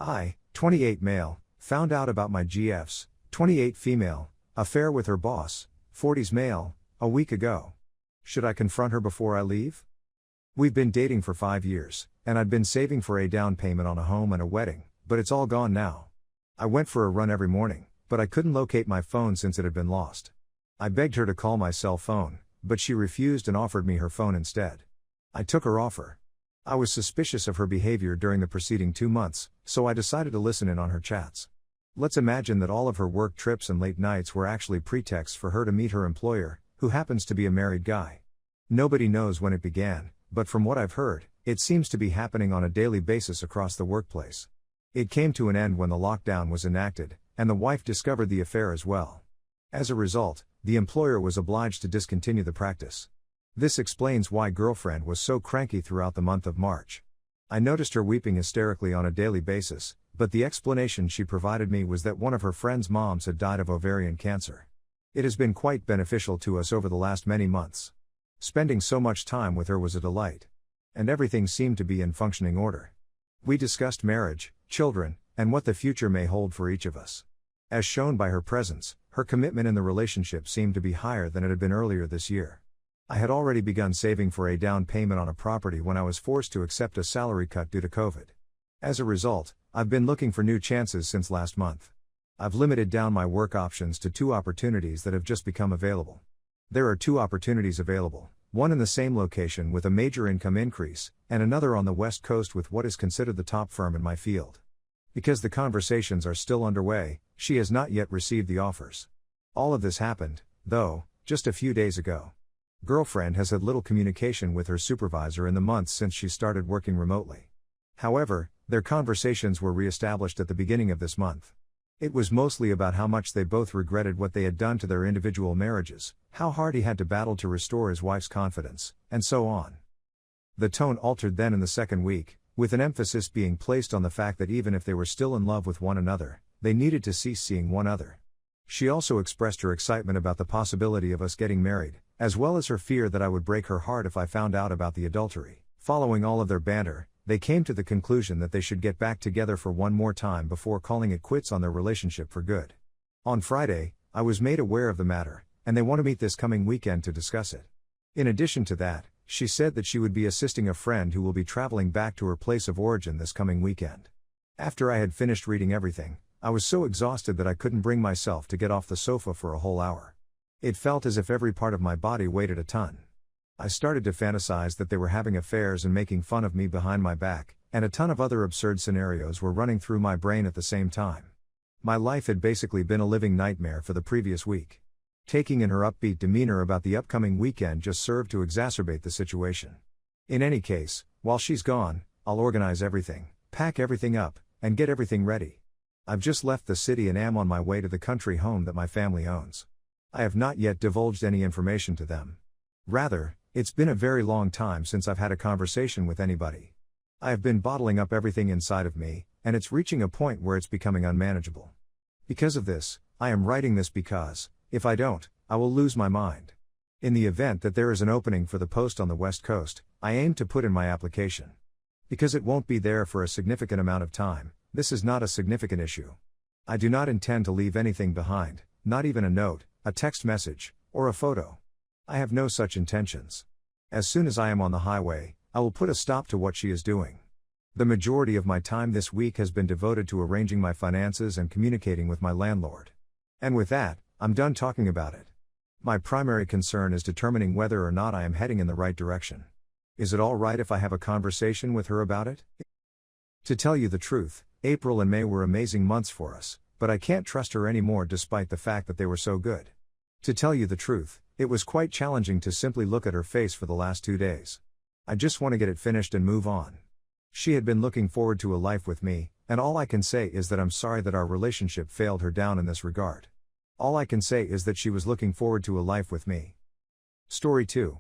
I, 28 male, found out about my GF's, 28 female, affair with her boss, 40s male, a week ago. Should I confront her before I leave? We've been dating for 5 years, and I'd been saving for a down payment on a home and a wedding, but it's all gone now. I went for a run every morning, but I couldn't locate my phone since it had been lost. I begged her to call my cell phone, but she refused and offered me her phone instead. I took her offer. I was suspicious of her behavior during the preceding 2 months, so I decided to listen in on her chats. Let's imagine that all of her work trips and late nights were actually pretexts for her to meet her employer, who happens to be a married guy. Nobody knows when it began, but from what I've heard, it seems to be happening on a daily basis across the workplace. It came to an end when the lockdown was enacted, and the wife discovered the affair as well. As a result, the employer was obliged to discontinue the practice. This explains why girlfriend was so cranky throughout the month of March. I noticed her weeping hysterically on a daily basis, but the explanation she provided me was that one of her friend's moms had died of ovarian cancer. It has been quite beneficial to us over the last many months. Spending so much time with her was a delight. And everything seemed to be in functioning order. We discussed marriage, children, and what the future may hold for each of us. As shown by her presence, her commitment in the relationship seemed to be higher than it had been earlier this year. I had already begun saving for a down payment on a property when I was forced to accept a salary cut due to COVID. As a result, I've been looking for new chances since last month. I've limited down my work options to 2 opportunities that have just become available. There are 2 opportunities available, one in the same location with a major income increase, and another on the West Coast with what is considered the top firm in my field. Because the conversations are still underway, she has not yet received the offers. All of this happened, though, just a few days ago. Girlfriend has had little communication with her supervisor in the months since she started working remotely. However, their conversations were re-established at the beginning of this month. It was mostly about how much they both regretted what they had done to their individual marriages, how hard he had to battle to restore his wife's confidence, and so on. The tone altered then in the second week, with an emphasis being placed on the fact that even if they were still in love with one another, they needed to cease seeing one another. She also expressed her excitement about the possibility of us getting married, as well as her fear that I would break her heart if I found out about the adultery. Following all of their banter, they came to the conclusion that they should get back together for one more time before calling it quits on their relationship for good. On Friday, I was made aware of the matter, and they want to meet this coming weekend to discuss it. In addition to that, she said that she would be assisting a friend who will be traveling back to her place of origin this coming weekend. After I had finished reading everything, I was so exhausted that I couldn't bring myself to get off the sofa for a whole hour. It felt as if every part of my body weighed a ton. I started to fantasize that they were having affairs and making fun of me behind my back, and a ton of other absurd scenarios were running through my brain at the same time. My life had basically been a living nightmare for the previous week. Taking in her upbeat demeanor about the upcoming weekend just served to exacerbate the situation. In any case, while she's gone, I'll organize everything, pack everything up, and get everything ready. I've just left the city and am on my way to the country home that my family owns. I have not yet divulged any information to them. Rather, it's been a very long time since I've had a conversation with anybody. I have been bottling up everything inside of me, and it's reaching a point where it's becoming unmanageable. Because of this, I am writing this because, if I don't, I will lose my mind. In the event that there is an opening for the post on the West Coast, I aim to put in my application. Because it won't be there for a significant amount of time, this is not a significant issue. I do not intend to leave anything behind, not even a note, a text message, or a photo. I have no such intentions. As soon as I am on the highway, I will put a stop to what she is doing. The majority of my time this week has been devoted to arranging my finances and communicating with my landlord. And with that, I'm done talking about it. My primary concern is determining whether or not I am heading in the right direction. Is it all right if I have a conversation with her about it? To tell you the truth, April and May were amazing months for us, but I can't trust her anymore despite the fact that they were so good. To tell you the truth, it was quite challenging to simply look at her face for the last 2 days. I just want to get it finished and move on. She had been looking forward to a life with me, and all I can say is that I'm sorry that our relationship failed her down in this regard. All I can say is that she was looking forward to a life with me. Story 2.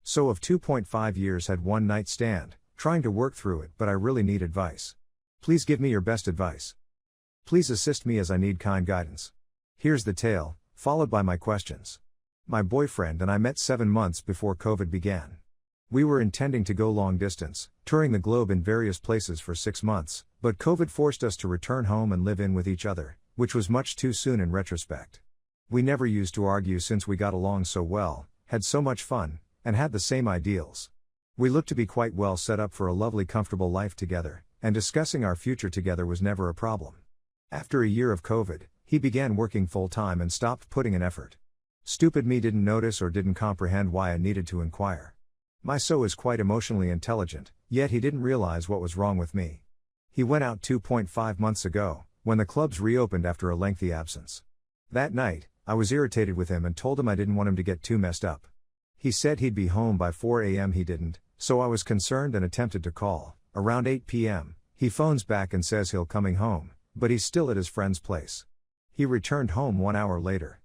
So of 2.5 years had one night stand, trying to work through it, but I really need advice. Please give me your best advice. Please assist me as I need kind guidance. Here's the tale, followed by my questions. My boyfriend and I met 7 months before COVID began. We were intending to go long distance, touring the globe in various places for 6 months, but COVID forced us to return home and live in with each other, which was much too soon in retrospect. We never used to argue since we got along so well, had so much fun, and had the same ideals. We looked to be quite well set up for a lovely comfortable life together, and discussing our future together was never a problem. After a year of COVID, he began working full-time and stopped putting in effort. Stupid me didn't notice or didn't comprehend why I needed to inquire. My so is quite emotionally intelligent, yet he didn't realize what was wrong with me. He went out 2.5 months ago, when the clubs reopened after a lengthy absence. That night, I was irritated with him and told him I didn't want him to get too messed up. He said he'd be home by 4 a.m. He didn't, so I was concerned and attempted to call. Around 8 p.m., he phones back and says he'll coming home, but he's still at his friend's place. He returned home 1 hour later.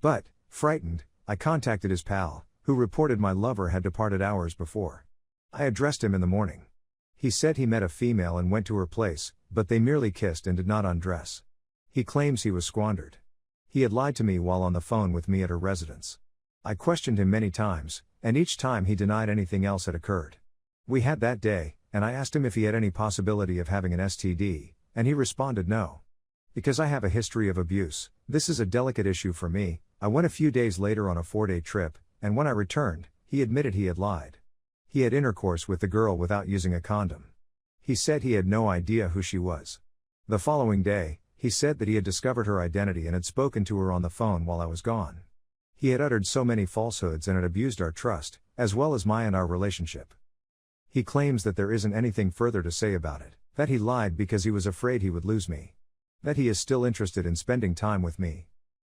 But, frightened, I contacted his pal, who reported my lover had departed hours before. I addressed him in the morning. He said he met a female and went to her place, but they merely kissed and did not undress. He claims he was squandered. He had lied to me while on the phone with me at her residence. I questioned him many times, and each time he denied anything else had occurred. We had that day, and I asked him if he had any possibility of having an STD, and he responded no. Because I have a history of abuse, this is a delicate issue for me. I went a few days later on a 4-day trip, and when I returned, he admitted he had lied. He had intercourse with the girl without using a condom. He said he had no idea who she was. The following day, he said that he had discovered her identity and had spoken to her on the phone while I was gone. He had uttered so many falsehoods and had abused our trust, as well as my and our relationship. He claims that there isn't anything further to say about it, that he lied because he was afraid he would lose me. That he is still interested in spending time with me.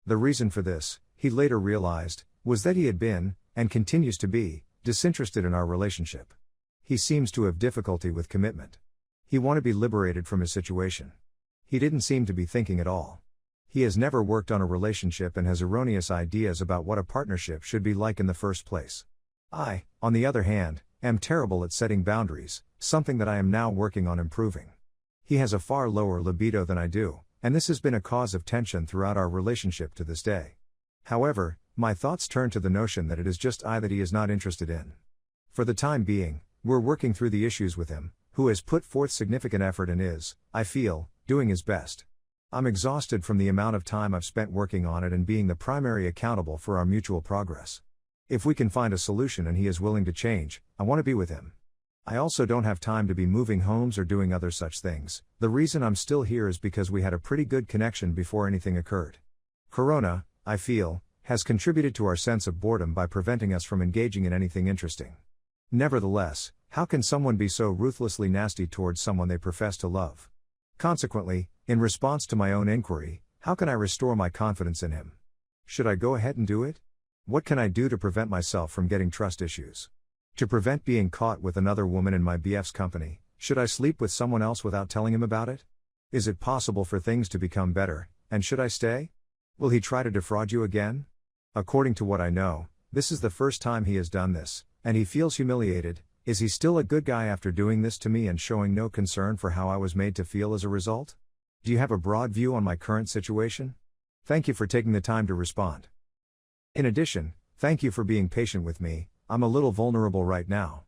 The reason for this, he later realized, was that he had been, and continues to be, disinterested in our relationship. He seems to have difficulty with commitment. He wanted to be liberated from his situation. He didn't seem to be thinking at all. He has never worked on a relationship and has erroneous ideas about what a partnership should be like in the first place. I, on the other hand, am terrible at setting boundaries, something that I am now working on improving. He has a far lower libido than I do, and this has been a cause of tension throughout our relationship to this day. However, my thoughts turn to the notion that it is just I that he is not interested in. For the time being, we're working through the issues with him, who has put forth significant effort and is, I feel, doing his best. I'm exhausted from the amount of time I've spent working on it and being the primary accountable for our mutual progress. If we can find a solution and he is willing to change, I want to be with him. I also don't have time to be moving homes or doing other such things. The reason I'm still here is because we had a pretty good connection before anything occurred. Corona, I feel, has contributed to our sense of boredom by preventing us from engaging in anything interesting. Nevertheless, how can someone be so ruthlessly nasty towards someone they profess to love? Consequently, in response to my own inquiry, how can I restore my confidence in him? Should I go ahead and do it? What can I do to prevent myself from getting trust issues? To prevent being caught with another woman in my BF's company, should I sleep with someone else without telling him about it? Is it possible for things to become better, and should I stay? Will he try to defraud you again? According to what I know, this is the first time he has done this, and he feels humiliated. Is he still a good guy after doing this to me and showing no concern for how I was made to feel as a result? Do you have a broad view on my current situation? Thank you for taking the time to respond. In addition, thank you for being patient with me. I'm a little vulnerable right now.